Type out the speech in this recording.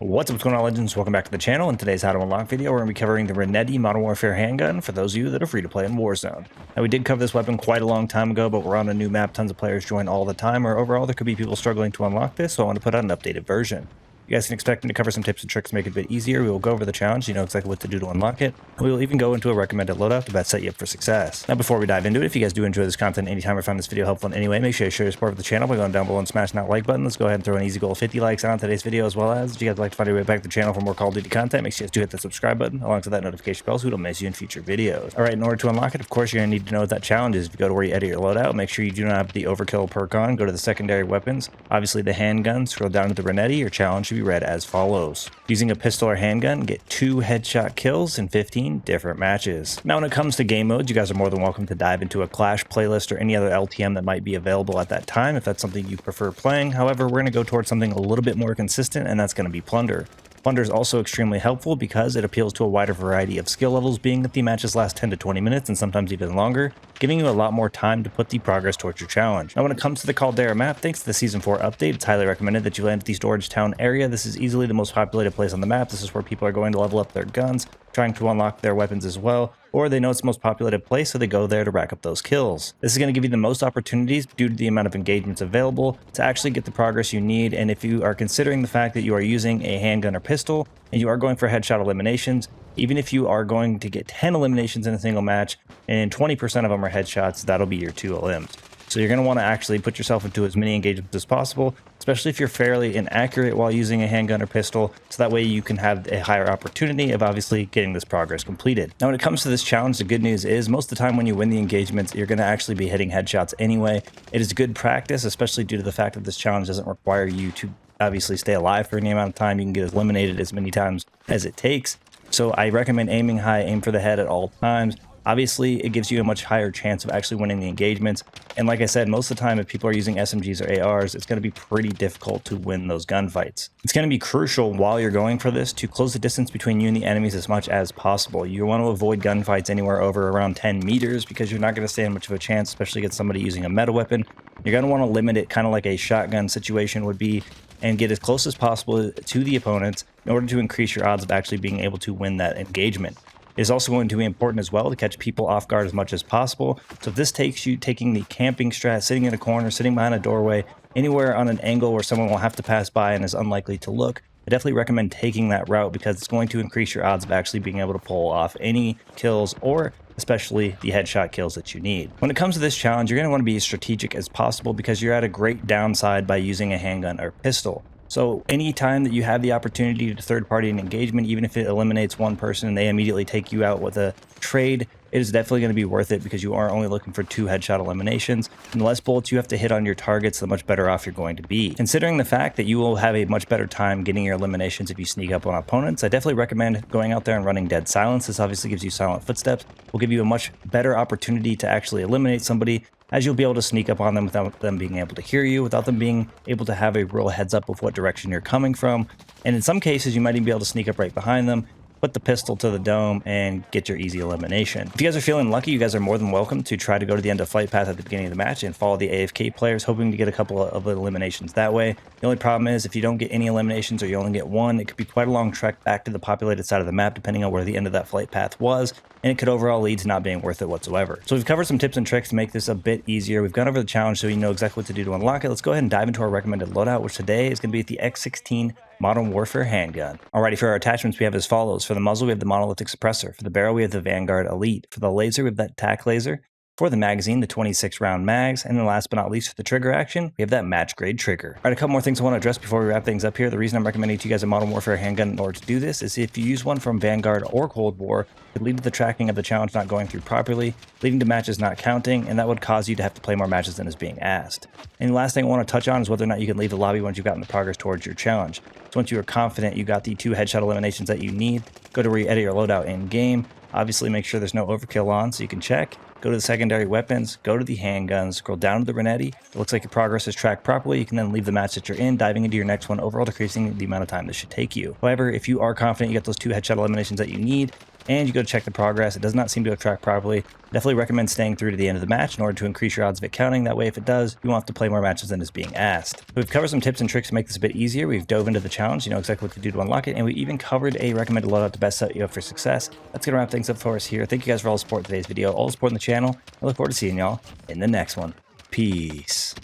What's up going on, legends? Welcome back to the channel. In today's How to Unlock video, we're going to be covering the Renetti Modern Warfare Handgun for those of you that are free to play in Warzone. Now, we did cover this weapon quite a long time ago, but we're on a new map. Tons of players join all the time, or overall there could be people struggling to unlock this, so I want to put out an updated version. You guys can expect me to cover some tips and tricks to make it a bit easier. We will go over the challenge, you know exactly what to do to unlock it. We will even go into a recommended loadout to best set you up for success. Now, before we dive into it, if you guys do enjoy this content anytime or find this video helpful in any way, make sure you show your support for the channel by going down below and smashing that like button. Let's go ahead and throw an easy goal of 50 likes on today's video, as well as if you guys would like to find your way back to the channel for more Call of Duty content, make sure you guys do hit that subscribe button alongside that notification bell so we don't miss you in future videos. Alright, in order to unlock it, of course, you're going to need to know what that challenge is. If you go to where you edit your loadout, make sure you do not have the overkill perk on. Go to the secondary weapons, obviously the handgun, scroll down to the Renetti. Your challenge should be read as follows. Using a pistol or handgun, get 2 headshot kills in 15 different matches. Now, when it comes to game modes, you guys are more than welcome to dive into a Clash playlist or any other LTM that might be available at that time if that's something you prefer playing. However, we're going to go towards something a little bit more consistent, and that's going to be Plunder. Plunder is also extremely helpful because it appeals to a wider variety of skill levels, being that the matches last 10 to 20 minutes and sometimes even longer, giving you a lot more time to put the progress towards your challenge. Now, when it comes to the Caldera map, thanks to the Season 4 update, it's highly recommended that you land at the Storage Town area. This is easily the most populated place on the map. This is where people are going to level up their guns, trying to unlock their weapons as well, or they know it's the most populated place, so they go there to rack up those kills. This is going to give you the most opportunities due to the amount of engagements available to actually get the progress you need. And if you are considering the fact that you are using a handgun or pistol and you are going for headshot eliminations, even if you are going to get 10 eliminations in a single match and 20% of them are headshots, that'll be your 2 elims. So you're going to want to actually put yourself into as many engagements as possible, especially if you're fairly inaccurate while using a handgun or pistol, so that way you can have a higher opportunity of obviously getting this progress completed. Now, when it comes to this challenge, the good news is most of the time when you win the engagements, you're going to actually be hitting headshots anyway. It is good practice, especially due to the fact that this challenge doesn't require you to obviously stay alive for any amount of time. You can get eliminated as many times as it takes. So I recommend aiming high, aim for the head at all times. Obviously, it gives you a much higher chance of actually winning the engagements. And like I said, most of the time, if people are using SMGs or ARs, it's going to be pretty difficult to win those gunfights. It's going to be crucial while you're going for this to close the distance between you and the enemies as much as possible. You want to avoid gunfights anywhere over around 10 meters because you're not going to stand much of a chance, especially against somebody using a meta weapon. You're going to want to limit it kind of like a shotgun situation would be and get as close as possible to the opponents in order to increase your odds of actually being able to win that engagement. It is also going to be important as well to catch people off guard as much as possible. So if this takes you taking the camping strat, sitting in a corner, sitting behind a doorway, anywhere on an angle where someone will have to pass by and is unlikely to look, I definitely recommend taking that route because it's going to increase your odds of actually being able to pull off any kills or especially the headshot kills that you need. When it comes to this challenge, you're going to want to be as strategic as possible because you're at a great downside by using a handgun or pistol. So anytime that you have the opportunity to third-party an engagement, even if it eliminates one person and they immediately take you out with a trade, it is definitely going to be worth it because you are only looking for 2 headshot eliminations. And the less bullets you have to hit on your targets, the much better off you're going to be. Considering the fact that you will have a much better time getting your eliminations if you sneak up on opponents, I definitely recommend going out there and running dead silence. This obviously gives you silent footsteps, will give you a much better opportunity to actually eliminate somebody, as you'll be able to sneak up on them without them being able to hear you, without them being able to have a real heads up of what direction you're coming from. And in some cases, you might even be able to sneak up right behind them, put the pistol to the dome, and get your easy elimination. If you guys are feeling lucky, you guys are more than welcome to try to go to the end of flight path at the beginning of the match and follow the AFK players, hoping to get a couple of eliminations that way. The only problem is if you don't get any eliminations or you only get one, it could be quite a long trek back to the populated side of the map, depending on where the end of that flight path was, and it could overall lead to not being worth it whatsoever. So we've covered some tips and tricks to make this a bit easier. We've gone over the challenge so you know exactly what to do to unlock it. Let's go ahead and dive into our recommended loadout, which today is going to be the X16 Modern Warfare Handgun. Alrighty, for our attachments, we have as follows. For the muzzle, we have the monolithic suppressor. For the barrel, we have the Vanguard Elite. For the laser, we have that TAC laser. For the magazine, the 26 round mags. And then last but not least, for the trigger action, we have that match grade trigger. Alright, a couple more things I want to address before we wrap things up here. The reason I'm recommending to you guys a Modern Warfare Handgun in order to do this is if you use one from Vanguard or Cold War, it could lead to the tracking of the challenge not going through properly, leading to matches not counting, and that would cause you to have to play more matches than is being asked. And the last thing I want to touch on is whether or not you can leave the lobby once you've gotten the progress towards your challenge. So once you are confident you got the 2 headshot eliminations that you need, go to where you edit your loadout in game. Obviously, make sure there's no overkill on so you can check. Go to the secondary weapons, go to the handguns, scroll down to the Renetti. It looks like your progress is tracked properly. You can then leave the match that you're in, diving into your next one, overall decreasing the amount of time this should take you. However, if you are confident you get those 2 headshot eliminations that you need, and you go to check the progress. It does not seem to have tracked properly. Definitely recommend staying through to the end of the match in order to increase your odds of it counting. That way, if it does, you won't have to play more matches than is being asked. We've covered some tips and tricks to make this a bit easier. We've dove into the challenge, you know exactly what to do to unlock it, and we even covered a recommended loadout to best set you up for success. That's going to wrap things up for us here. Thank you guys for all the support in today's video, all the support in the channel. I look forward to seeing y'all in the next one. Peace.